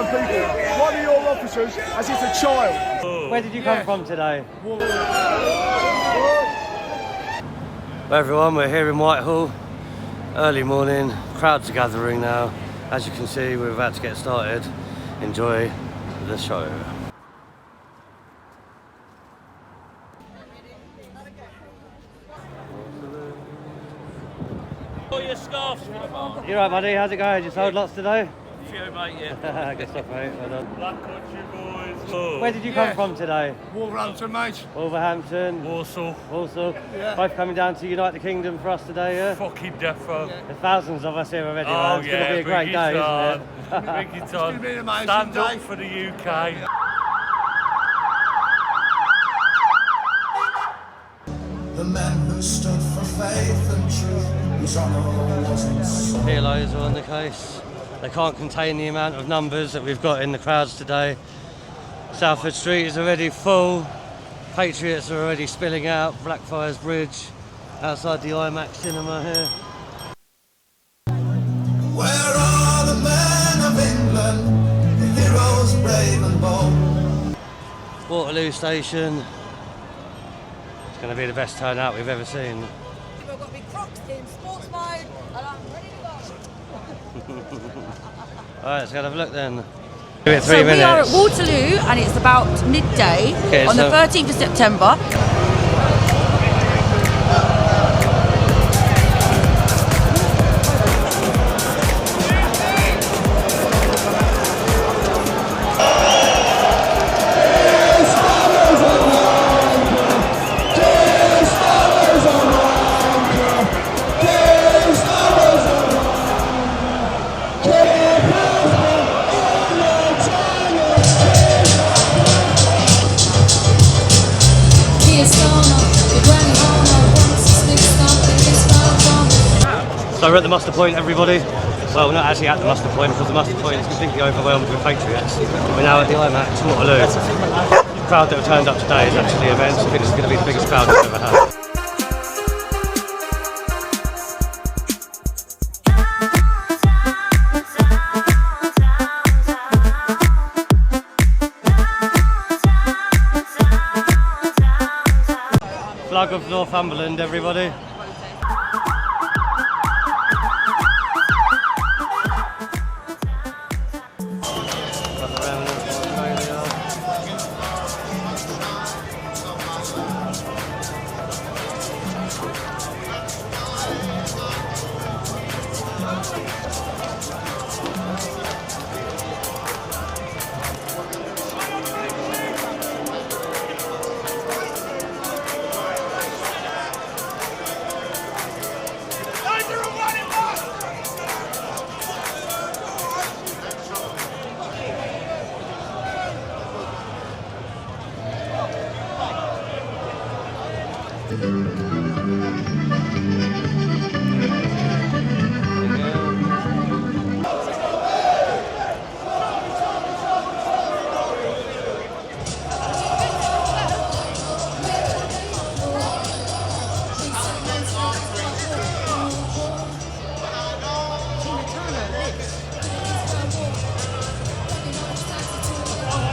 frontline people. One of your officers as if a child. Where did you come from today? Well, everyone, we're here in Whitehall. Early morning, crowds are gathering now. As you can see, we're about to get started. Enjoy the show. Your scarf's You right, buddy? How's it going? You sold lots today? Few, mate, yeah. Good stuff, mate. Well done. Black Country Boys. Oh. Where did you come from today? Wolverhampton, mate. Wolverhampton. Warsaw. Warsaw. Yeah. Both coming down to unite the kingdom for us today, yeah? Fucking defo. There's thousands of us here already, Oh, man. It's going to be a great day, isn't it? Bring it on. It's gonna be an amazing Stand day. up for the UK. The men who stood for faith and truth, whose honour wasn't sold. Kilos are on the case. They can't contain the amount of numbers that we've got in the crowds today. Salford Street is already full. Patriots are already spilling out. Blackfriars Bridge outside the IMAX cinema here. Where are the men of England, the heroes brave and bold? Waterloo Station. It's going to be the best turnout we've ever seen. We've got to be crocs in sports mode, and I'm ready to go. Alright, let's go have a look then. Give it 3 So minutes. we are at Waterloo, and it's about midday Okay, on so- the 13th of September. So we're at the muster point, everybody. Well, we're not actually at the muster point because the muster point is completely overwhelmed with patriots. We're now at the IMAX Waterloo. The crowd that have turned up today is actually immense. I think this is going to be the biggest crowd we've ever had. Flag of Northumberland, everybody.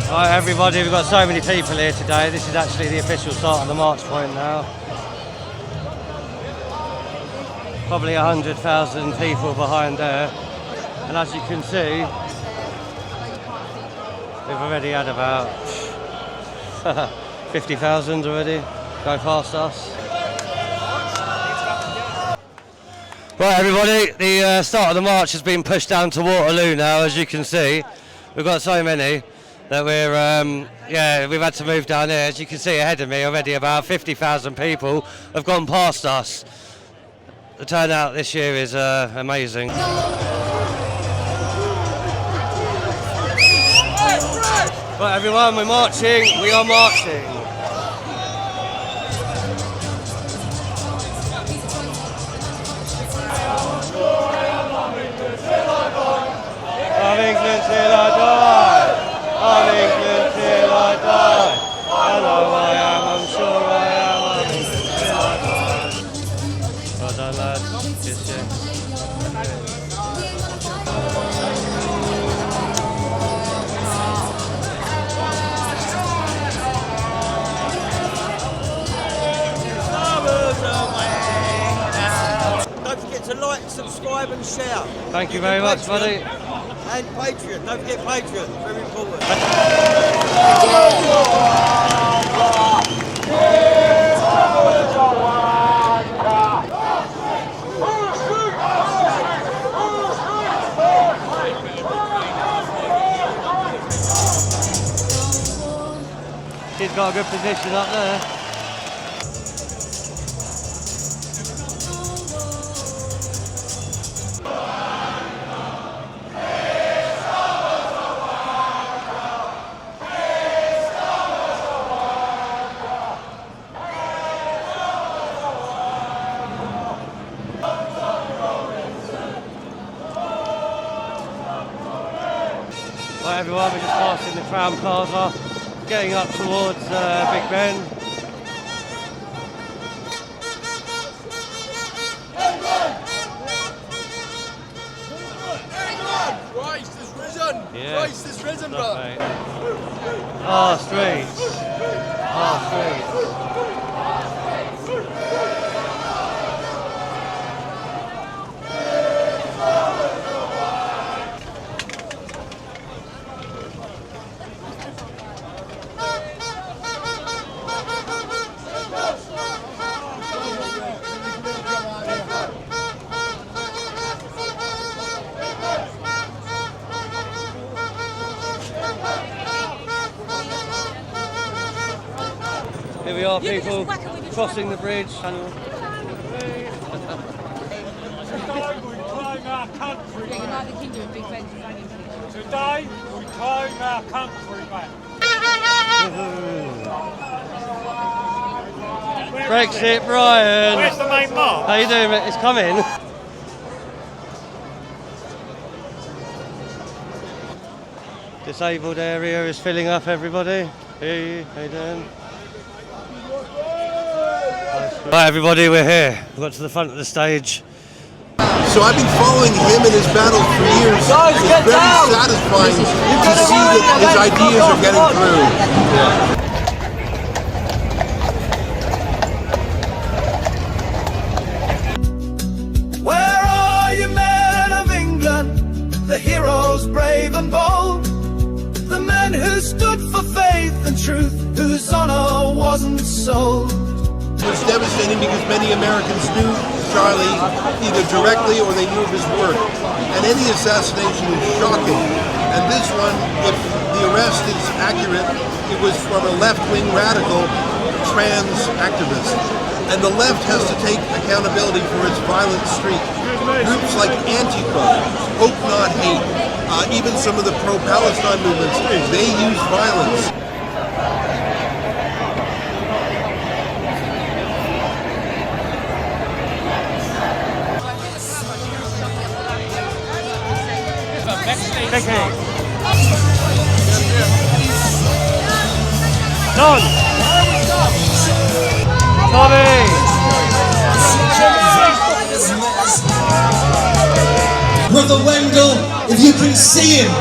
Right, everybody, we've got so many people here today. This is actually the official start of the march point now. Probably 100,000 people behind there. And as you can see, we've already had about 50,000 already go past us. Right, everybody, the start of the march has been pushed down to Waterloo now, as you can see. We've got so many that we've had to move down here. As you can see ahead of me already, about 50,000 people have gone past us. The turnout this year is amazing. Right, everyone, we're marching. We are marching. Of England till I die. Of England till I die. I know I am, I'm sure I am. Of England till I die. Well done, lads. Yes, yes. subscribe and share. Thank you very much, buddy. And Patreon, don't forget Patreon, very important. He's got a good position up there. Right everyone, we're just passing the Crown Plaza, getting up towards Big Ben. Christ is risen! Yeah. Christ is risen, bro! Oh, streets. Oh, streets. Here we are, people, crossing the bridge. Today we claim our country, man. United Kingdom and Big Ben. Today we claim our country, man. Brexit, Brian. Where's the main mark? How you doing, mate? It's coming. Disabled area is filling up, everybody. Hey, how you doing? Right, everybody, we're here. We've got to the front of the stage. So I've been following him in his battles for years. It's very satisfying to see that his ideas are getting through. Where are you, men of England? The heroes brave and bold, the men who stood for faith and truth, whose honor wasn't sold. It's devastating because many Americans knew Charlie either directly or they knew of his work. And any assassination is shocking. And this one, if the arrest is accurate, it was from a left-wing radical trans activist. And the left has to take accountability for its violent streak. Groups like Antifa, Hope Not Hate, even some of the pro-Palestine movements, they use violence. Don! Tommy! Brother Wendell, if you can see him,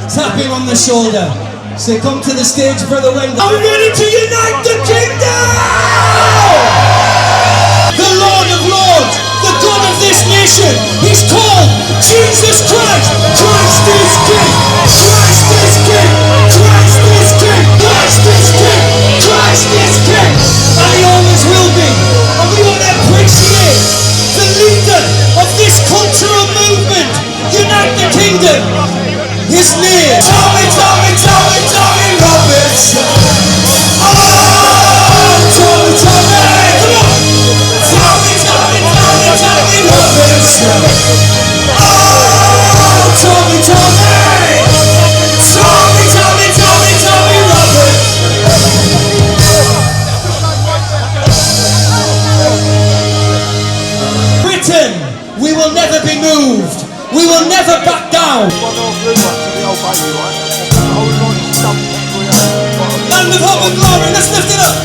tap him on the shoulder. Say, come to the stage, Brother Wendell. I'm ready to unite the kingdom! The Lord of Lords, the God of this nation, He's called Jesus Christ. Christ is King. Christ is King. Christ is King. Christ is King. Christ is King. And He always will be. And we want to appreciate the leader of this cultural movement. Unite the kingdom. His name, Tommy Robinson. Oh, Tommy, come on. Tommy Robinson. Oh, Tommy Robinson. Britain, we will never be moved. We will never back down. Land of hope and glory, let's lift it up.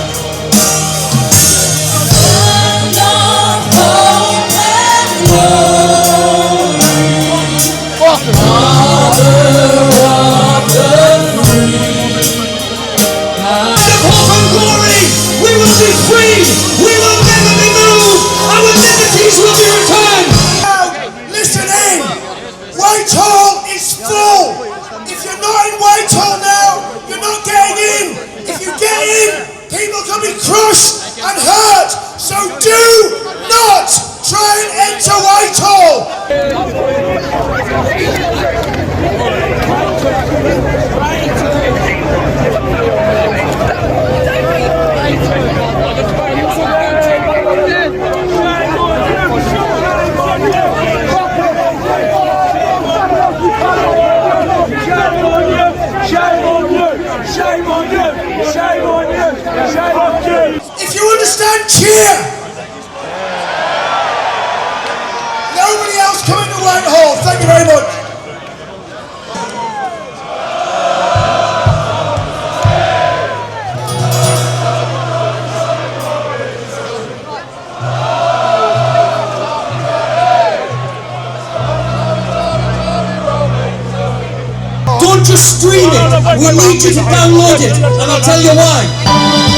Don't just stream it. We need you to download it, and I'll tell you why.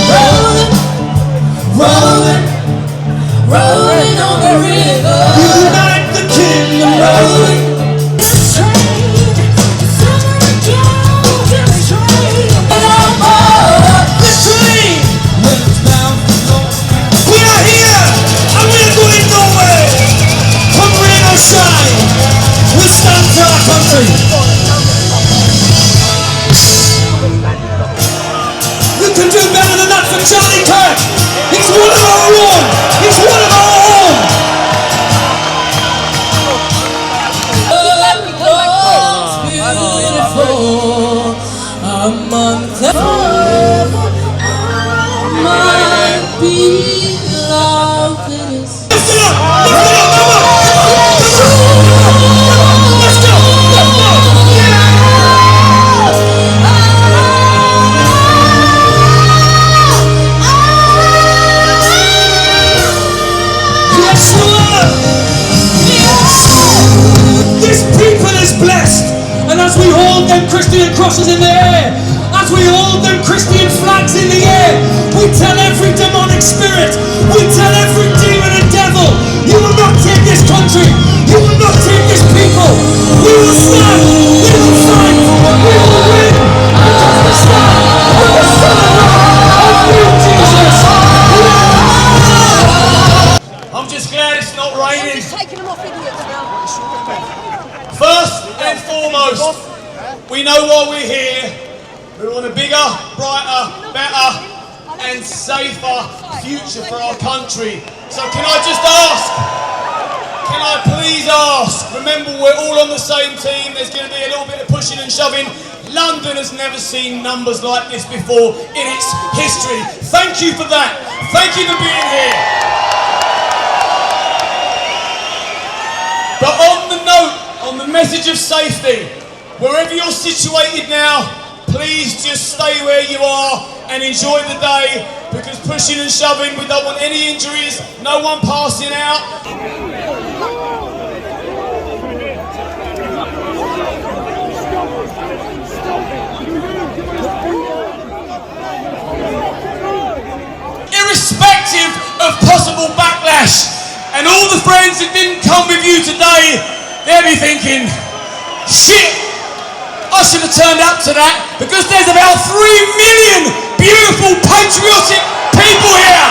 Rolling, rolling, rolling on the river. Unite the kingdom. Rolling. We stand for our country. You can do better than that for Charlie Kirk. He's one of our own. He's one of our own. Beautiful. A month forever. My beloved is. Lift it up! Lift it up! Let's go! Let's go! Yes, Lord! This people is blessed, and as we hold them Christian crosses in the air, as we hold them Christian flags in the air, we tell every demonic spirit, we tell every demon and devil, you will not take this country, you will not take this people. We will stand, we will fight, we will win, because we stand with the Son of you, Jesus. I'm just glad it's not raining. Just taking them off idiots now. First and foremost, we know why we're here. We want a bigger, brighter, better and safer future for our country. So can I just ask, can I please ask, remember we're all on the same team, there's going to be a little bit of pushing and shoving. London has never seen numbers like this before in its history. Thank you for that. Thank you for being here. But on the note, on the message of safety, wherever you're situated now, please just stay where you are and enjoy the day, because pushing and shoving, we don't want any injuries, no one passing out. Irrespective of possible backlash, and all the friends that didn't come with you today, they'll be thinking, shit, I should have turned up to that, because there's about 3 million beautiful patriotic people here.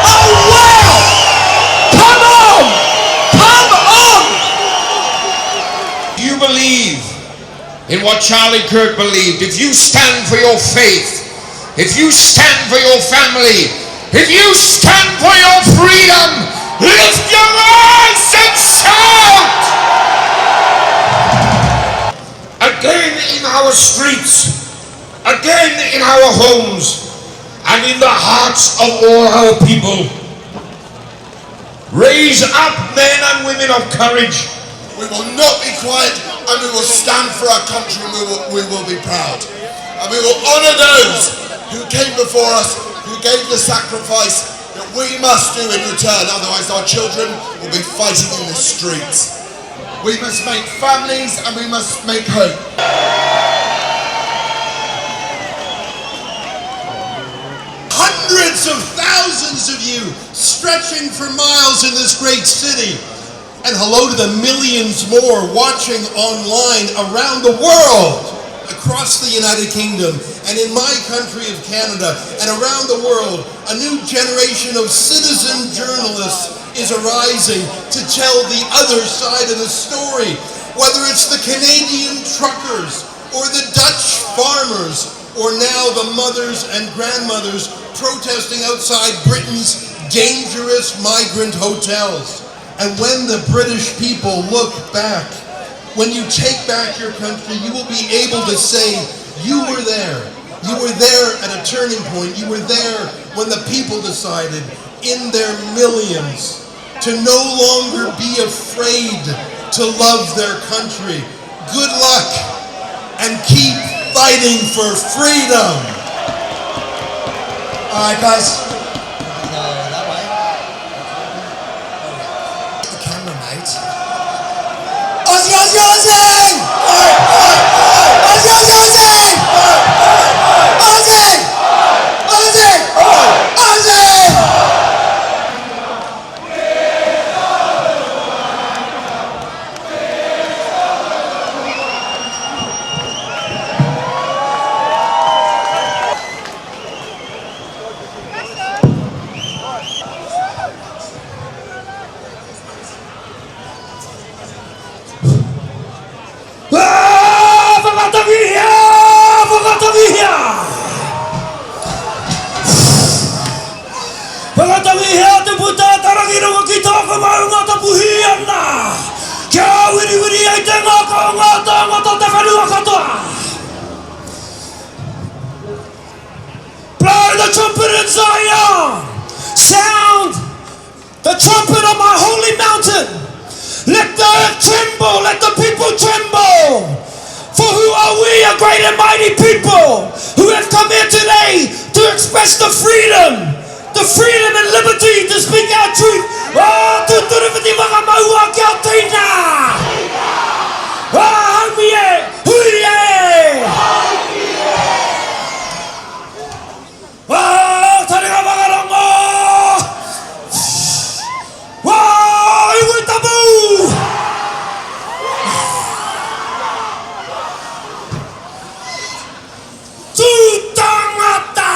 Oh wow! Come on! Come on! You believe in what Charlie Kirk believed. If you stand for your faith, if you stand for your family, if you stand for your freedom, lift your voice and shout! Again in our streets, again in our homes, and in the hearts of all our people. Raise up men and women of courage. We will not be quiet, and we will stand for our country, and we will be proud. And we will honour those who came before us, who gave the sacrifice that we must do in return, otherwise our children will be fighting in the streets. We must make families, and we must make hope. Hundreds of thousands of you stretching for miles in this great city. And hello to the millions more watching online around the world, across the United Kingdom, and in my country of Canada, and around the world. A new generation of citizen journalists is arising to tell the other side of the story. Whether it's the Canadian truckers, or the Dutch farmers, or now the mothers and grandmothers protesting outside Britain's dangerous migrant hotels. And when the British people look back, when you take back your country, you will be able to say, you were there. You were there at a turning point. You were there when the people decided in their millions to no longer be afraid to love their country. Good luck, and keep fighting for freedom. All right, guys. Aussie, Aussie, Aussie! All right, all right. trumpet on my holy mountain. Let the earth tremble, let the people tremble. For who are we, a great and mighty people, who have come here today to express the freedom and liberty to speak our truth. Oh, tuturipiti mga maua kia tina. Oh, hamie, huye. Oh, taringa mga rongo. Oh, iwi tabu. Tutangata.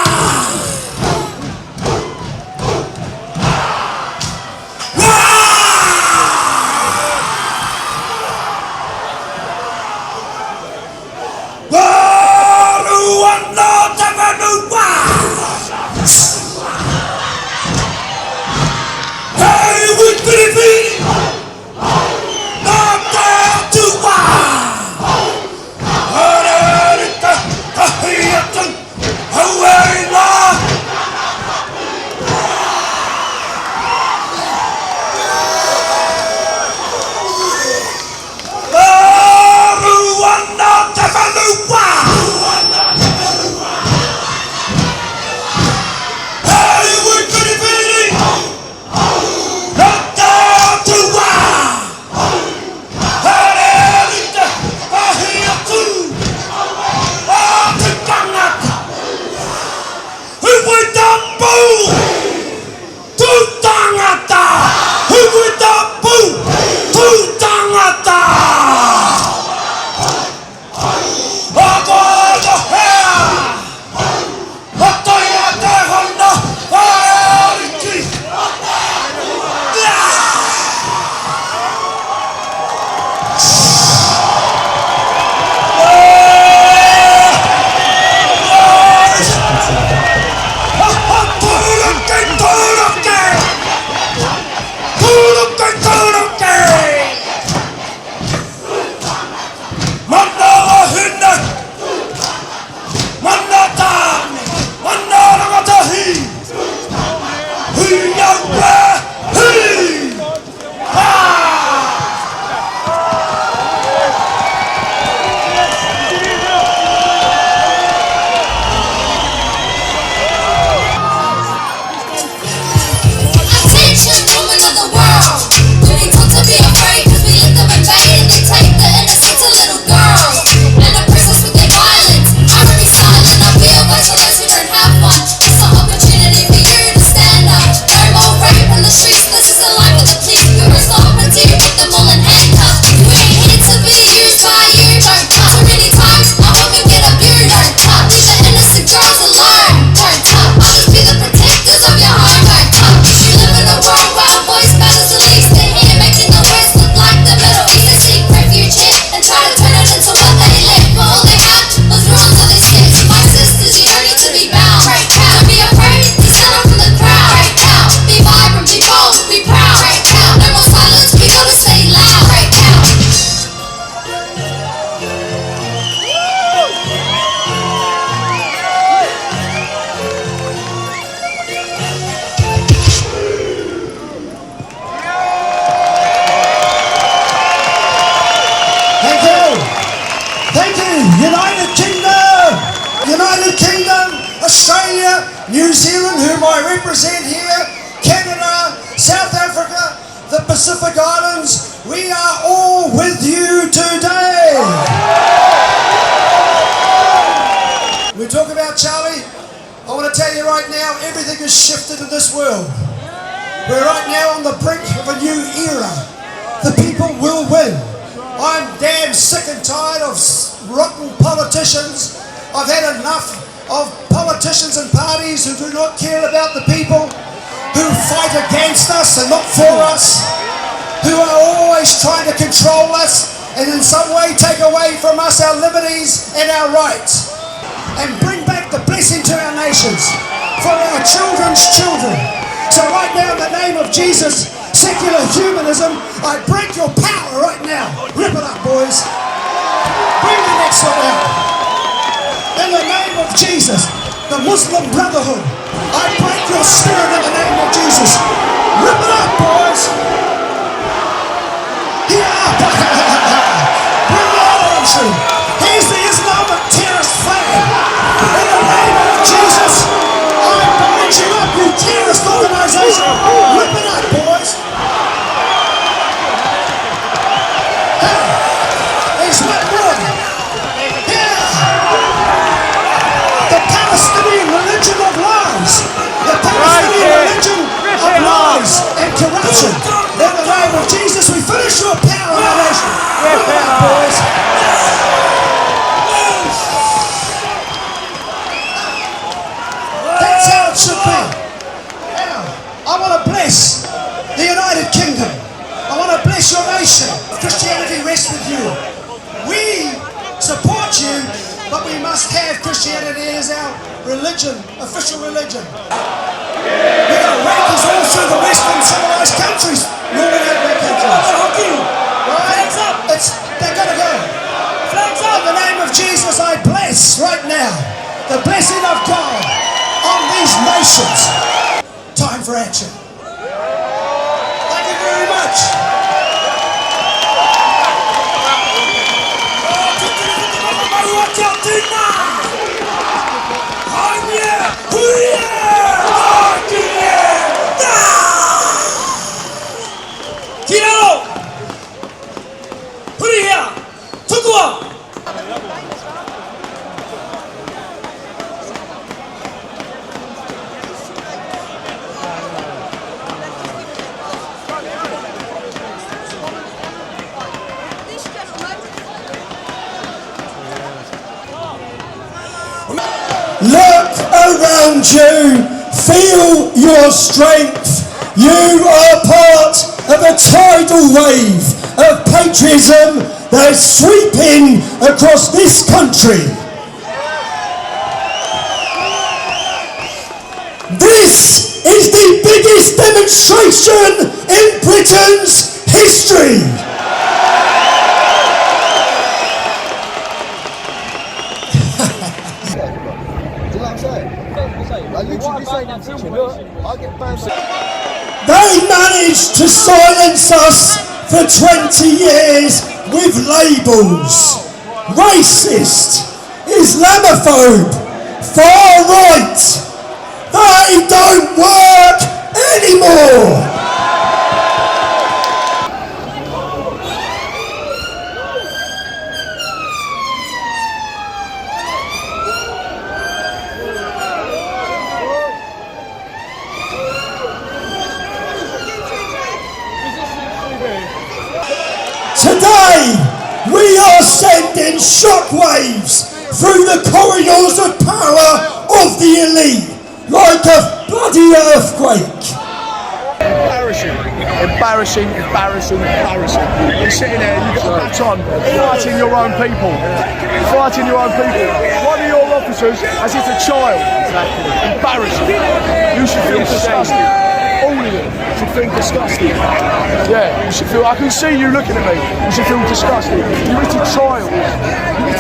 Australia, New Zealand, whom I represent here, Canada, South Africa, the Pacific Islands, we are all with you today. We talk about Charlie. I want to tell you right now, everything has shifted in this world. We're right now on the brink of a new era. The people will win. I'm damn sick and tired of rotten politicians. I've had enough of politicians and parties who do not care about the people, who fight against us and not for us, who are always trying to control us and in some way take away from us our liberties and our rights, and bring back the blessing to our nations for our children's children. So right now, in the name of Jesus, secular humanism, I break your power right now. Rip it up, boys. Bring the next one out. In the name of Jesus, the Muslim Brotherhood, I break your spirit in the name of Jesus. Rip it up, boys. Yeah. Revolution. Here's the Islamic terrorist flag. In the name of Jesus, I bind you up, you terrorist organization. Rip it up, boys. He's wet water. Yeah. The Palestinian religion of lies. The Palestinian religion of lies and corruption. In the name of Jesus, we finish your power in our nation. Rip it up, boys. That's how it should be. Now, I want to bless the United Kingdom. I want to bless your nation. Christianity rests with you. We support you, but we must have Christianity as our religion, official religion. We've got rankings all through the Western civilized countries, ruling out their countries. Right? They're gonna go. Flags up. In the name of Jesus, I bless right now the blessing of God on these nations. Time for action. Thank you very much. Look around you, feel your strength. You are part of a tidal wave of patriotism that is sweeping across this country. This is the biggest demonstration in Britain's history. They managed to silence us for 20 years with labels. Racist, Islamophobe, far right. They don't work anymore. Today, we are sending shockwaves through the corridors of power of the elite, like a bloody earthquake. Embarrassing. You're sitting there, you've got that on, fighting your own people. One of your officers, as if a child. Embarrassing. You should feel disgusted. All of you should feel disgusted. Yeah, you should feel, I can see you looking at me. You should feel disgusted. You hit a child. You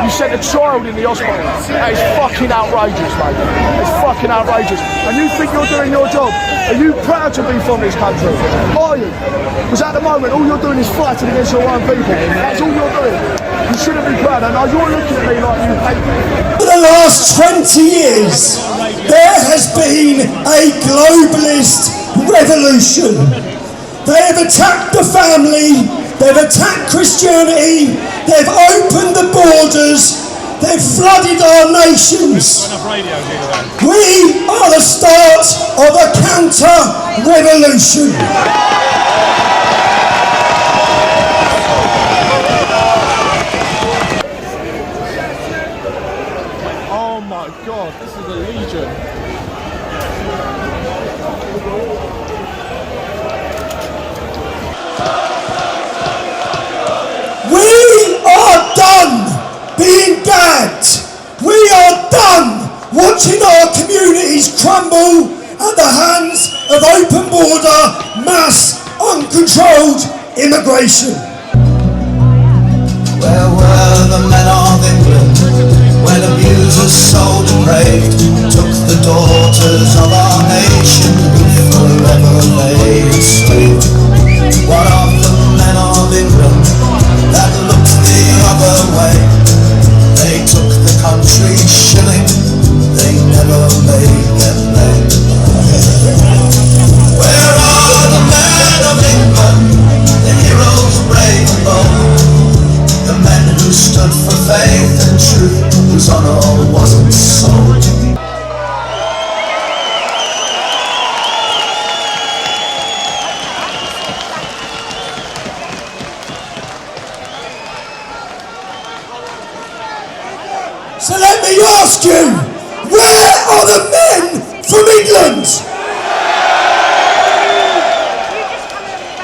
sent a child in the hospital. That is fucking outrageous, mate. It's fucking outrageous. And you think you're doing your job? Are you proud to be from this country? Are you? Because at the moment, all you're doing is fighting against your own people. That's all you're doing. You shouldn't be proud. And now you're looking at me like you hate me. For the last 20 years, there has been a globalist revolution. They have attacked the family, they've attacked Christianity, they've opened the borders, they've flooded our nations. We are the start of a counter-revolution. Oh my God, this is a legion. We are done being gagged. We are done watching our communities crumble at the hands of open border, mass, uncontrolled immigration. Where were the men of England when abusers so depraved took the daughters of our nation who forever lay asleep. What of the men of England that looked the other way? They took the country shilling, they never made their play. Where are the men of England, the heroes brave and bold, the men who stood for faith and truth, whose honor wasn't sold? So let me ask you, where are the men from England?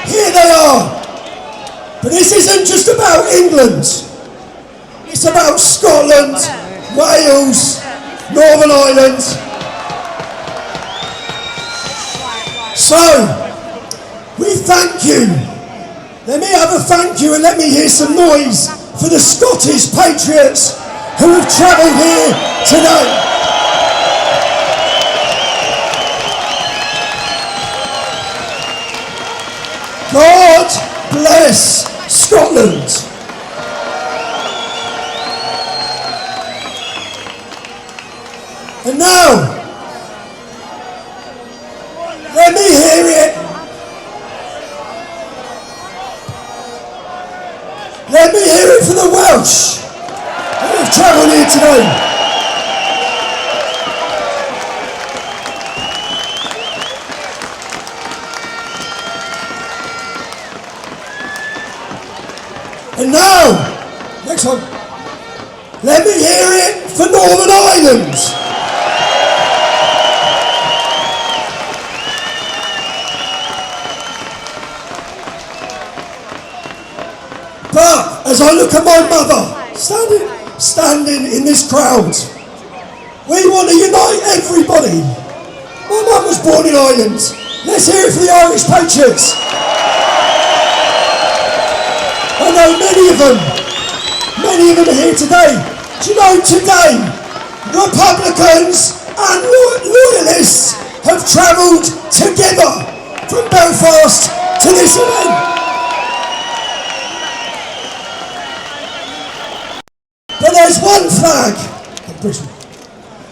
Here they are. But this isn't just about England. It's about Scotland, Wales, Northern Ireland. So, we thank you. Let me have a thank you and let me hear some noise for the Scottish patriots who have travelled here tonight. God bless Scotland. And now, let me hear it. Let me hear it for the Welsh who have travelled here today. And now, next one, let me hear it for Northern Ireland. But as I look at my mother standing in this crowd, we want to unite everybody. My mum was born in Ireland. Let's hear it for the Irish patriots. I know many of them are here today. Do you know today, Republicans and loyalists have travelled together from Belfast to this event. But there's one flag.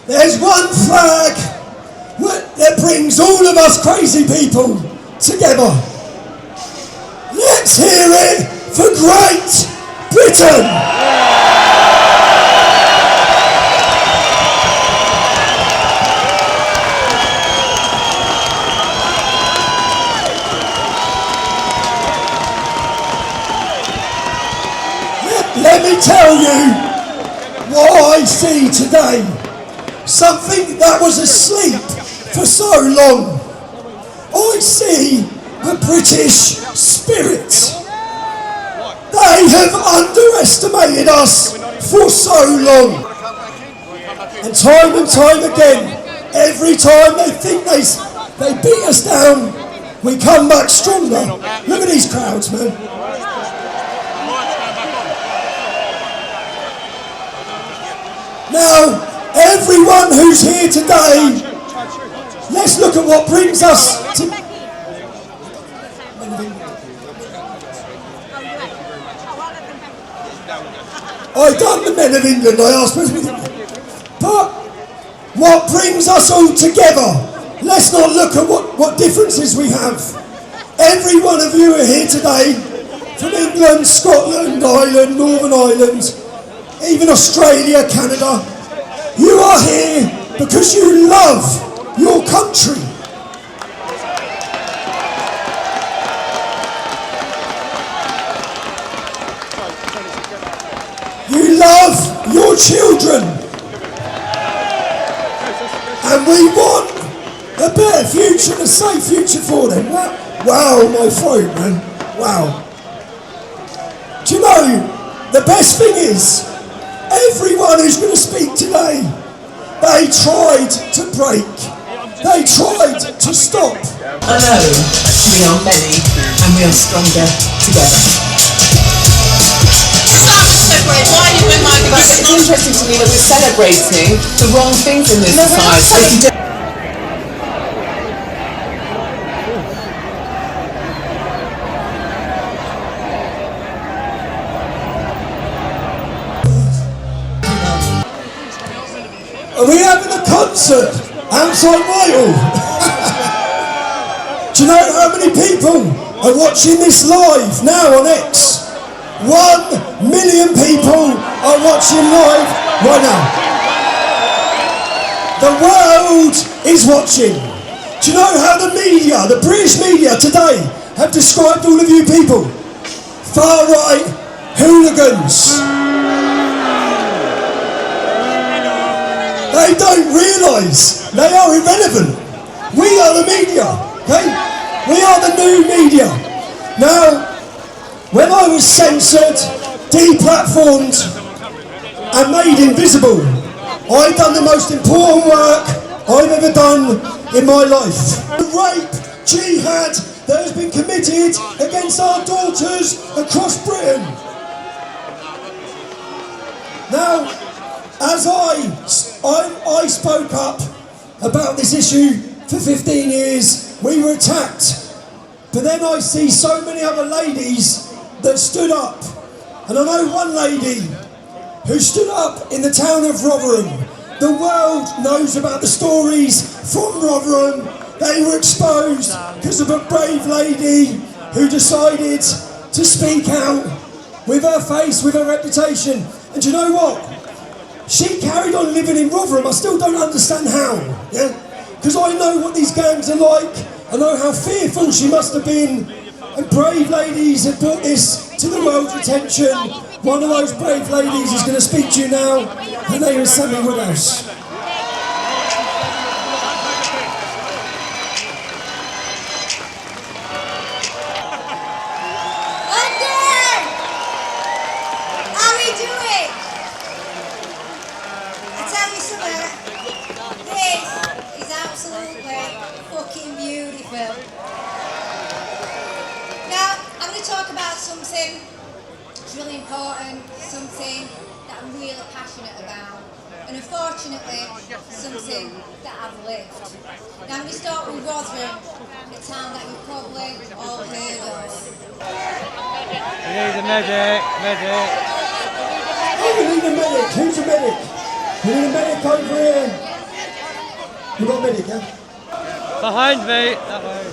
There's one flag that brings all of us crazy people together. Let's hear it for Great Britain! Let me tell you what I see today. Something that was asleep for so long. I see the British spirit. They have underestimated us for so long. And time again, every time they think they beat us down, we come back stronger. Look at these crowds, man. Now, everyone who's here today, let's look at what brings us to... I done the men of England, I asked. But what brings us all together? Let's not look at what differences we have. Every one of you are here today, from England, Scotland, Ireland, Northern Ireland, even Australia, Canada. You are here because you love your country. You love your children. And we want a better future, a safe future for them. Wow, my throat, man. Wow. Do you know, the best thing is, everyone who's going to speak today, they tried to break. They tried to stop. Alone, we are many and we are stronger together. Why are you in my But it's interesting to me that we're celebrating the wrong things in this society. Are we having a concert outside Whitehall? Do you know how many people are watching this live now on X? 1 million people are watching live right now. The world is watching. Do you know how the media, the British media today, have described all of you people? Far-right hooligans. They don't realise they are irrelevant. We are the media, okay? We are the new media. Now, when I was censored, deplatformed, and made invisible, I've done the most important work I've ever done in my life. The rape, jihad that has been committed against our daughters across Britain. Now, as I spoke up about this issue for 15 years, we were attacked. But then I see so many other ladies that stood up. And I know one lady who stood up in the town of Rotherham. The world knows about the stories from Rotherham. They were exposed because of a brave lady who decided to speak out with her face, with her reputation. And you know what? She carried on living in Rotherham. I still don't understand how, yeah? Because I know what these gangs are like. I know how fearful she must have been. And brave ladies have brought this to the world's attention. One of those brave ladies is going to speak to you now. Her name is Sammy Woodhouse. Something that's really important, something that I'm really passionate about, and unfortunately, something that I've lived. Now I'm going to start with Rotherham, a town that you've probably all heard of. We need a medic, medic. Oh, we need a medic. Who's a medic? We need a medic over here. You got a medic, yeah? Behind me, that way.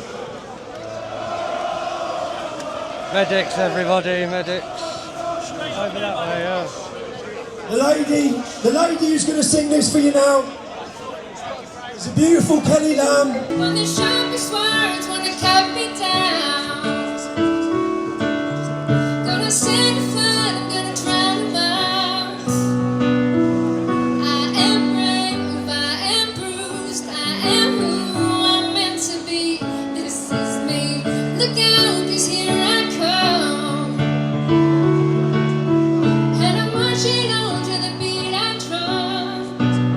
Medics, everybody, medics. Over that way, yeah. The lady who's going to sing this for you now is a beautiful Kelly Lamb. When the sharpest words want to cut me down, gonna send a flood, I'm gonna drown them out. I am brave, I am bruised, I am who I'm meant to be. This is me. Look out, 'cause here I come, and I'm marching on to the beat I drum.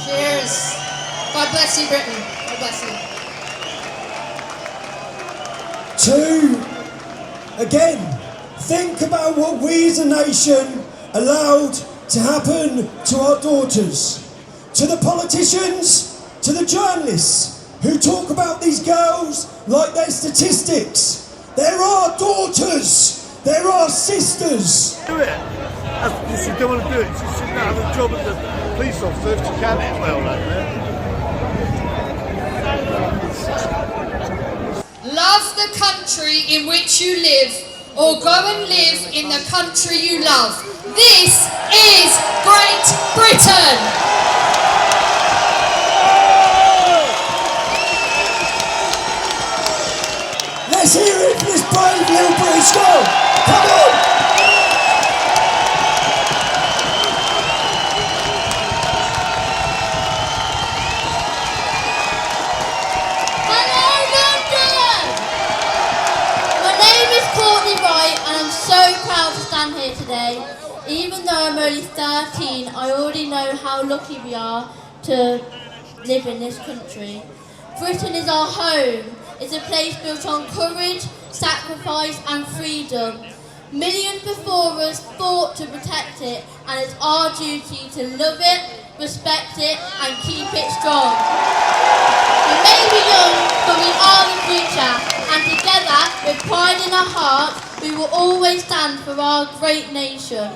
Cheers. God bless you, Britain. God bless you. Two, again, think about what we as a nation allowed to happen to our daughters. To the politicians, to the journalists who talk about these girls like they're statistics. They're our daughters. They're our sisters. Do it. If you don't want to do it, you should not have a job as a police officer if you can't hit well like that. Love the country in which you live, or go and live in the country you love. This is Great Britain! Let's hear it for this brave little British girl. Come on! Here today. Even though I'm only 13, I already know how lucky we are to live in this country. Britain is our home. It's a place built on courage, sacrifice and freedom. Millions before us fought to protect it, and it's our duty to love it, respect it and keep it strong. We may be young, but we are the future, and together, with pride in our hearts, we will always stand for our great nation.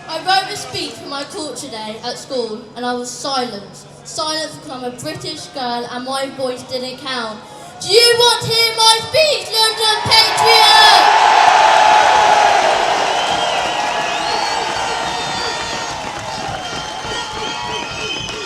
I wrote a speech for my culture day at school and I was silenced. Silenced because I'm a British girl and my voice didn't count. Do you want to hear my speech, London patriots?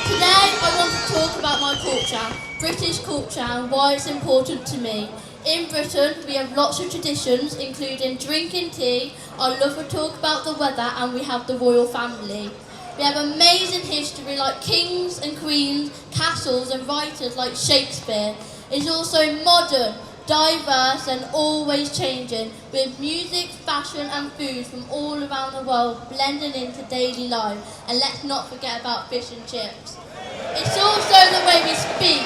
Today I want to talk about my culture, British culture, and why it's important to me. In Britain, we have lots of traditions, including drinking tea, I love to talk about the weather, and we have the royal family. We have amazing history like kings and queens, castles and writers like Shakespeare. It's also modern, diverse and always changing, with music, fashion and food from all around the world blending into daily life. And let's not forget about fish and chips. It's also the way we speak,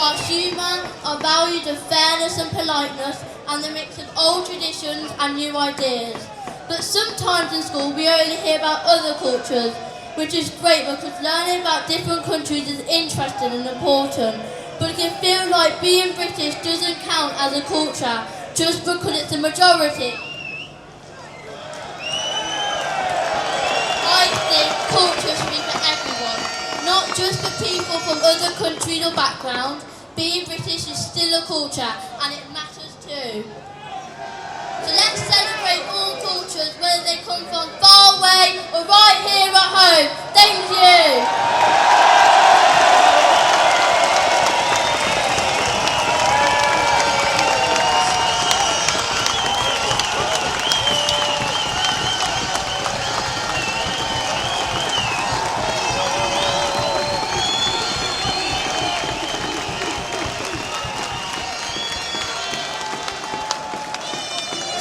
our humour, our values of fairness and politeness, and the mix of old traditions and new ideas. But sometimes in school we only hear about other cultures, which is great because learning about different countries is interesting and important. But it can feel like being British doesn't count as a culture just because it's a majority. I think culture should be for everyone, not just for people from other countries or backgrounds. Being British is still a culture and it matters too. So let's celebrate all cultures, whether they come from far away or right here at home. Thank you.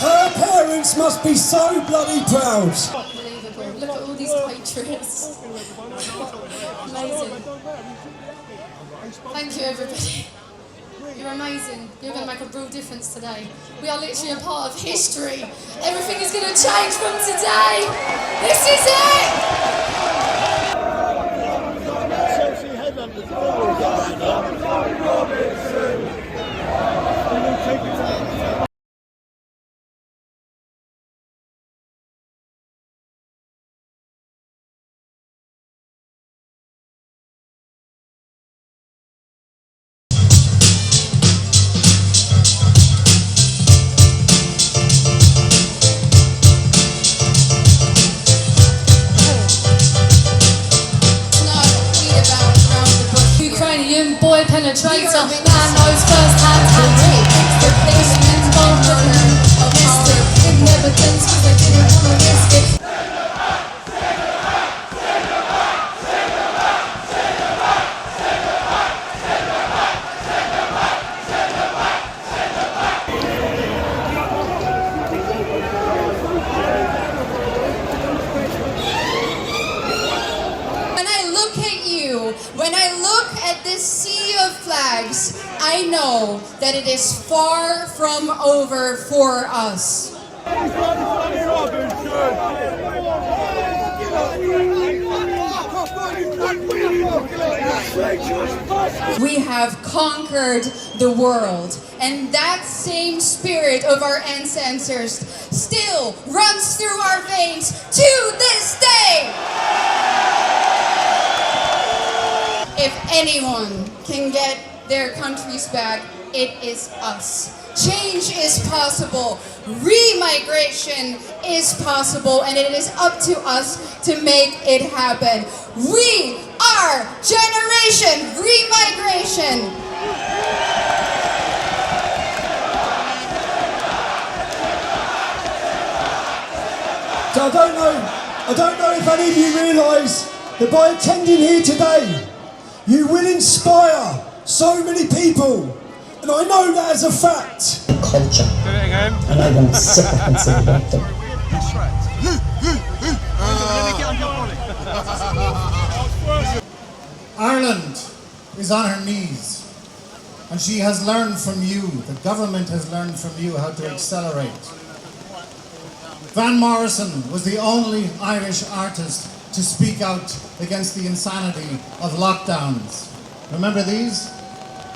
Her parents must be so bloody proud. Unbelievable. Look at all these patriots. Amazing. Thank you, everybody. You're amazing. You're going to make a real difference today. We are literally a part of history. Everything is going to change from today. This is it! Ukrainian boy penetrator, man knows first hand how to fix the place and involvement of Mr. Inheritance because they didn't want to risk it. When I look at this sea of flags, I know that it is far from over for us. We have conquered the world, and that same spirit of our ancestors still runs through our veins to this day. If anyone can get their countries back, it is us. Change is possible, remigration is possible, and it is up to us to make it happen. We are Generation Remigration. So I don't know if any of you realise that by attending here today, you will inspire so many people, and I know that as a fact. Culture. And I don't sit up and say about them. Ireland is on her knees, and she has learned from you, the government has learned from you how to accelerate. Van Morrison was the only Irish artist to speak out against the insanity of lockdowns. Remember these?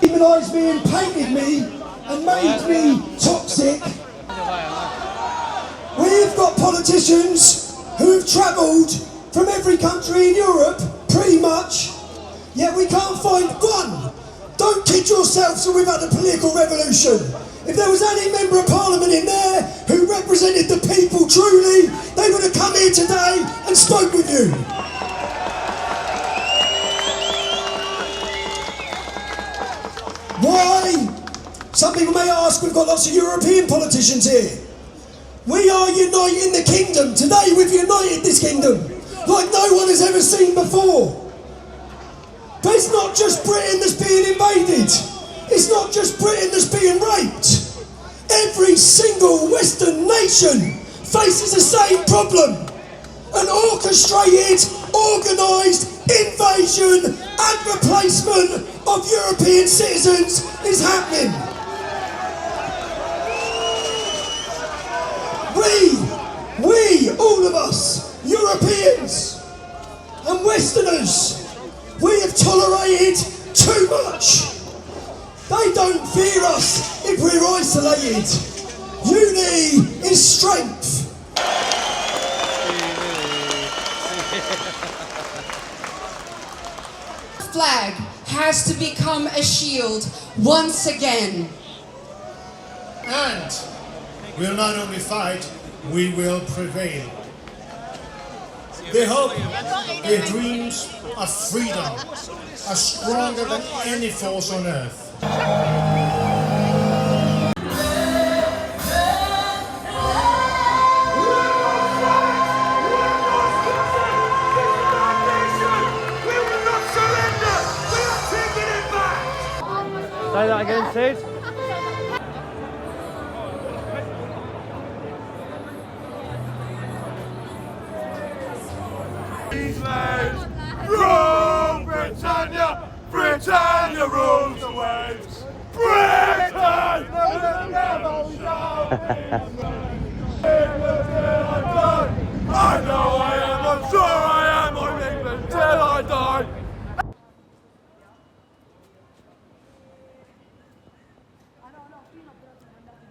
Demonised me and painted me and made me toxic. We've got politicians who have travelled from every country in Europe, pretty much, yet we can't find one. Don't kid yourselves that we've had a political revolution. If there was any member of parliament in there who represented the people truly, they would have come here today and spoke with you. Why? Some people may ask, we've got lots of European politicians here. We are uniting the kingdom. Today we've united this kingdom like no one has ever seen before. But it's not just Britain that's being invaded. It's not just Britain that's being raped. Every single Western nation faces the same problem. An orchestrated, organised invasion and replacement of European citizens is happening. We, all of us, Europeans and Westerners, we have tolerated too much. They don't fear us if we're isolated. Unity is strength. Flag has to become a shield once again. And we'll not only fight, we will prevail. Their hope, their dreams of freedom are stronger than any force on earth. Say that again, Sid. Rule Britannia! Britannia rules the waves! Britain!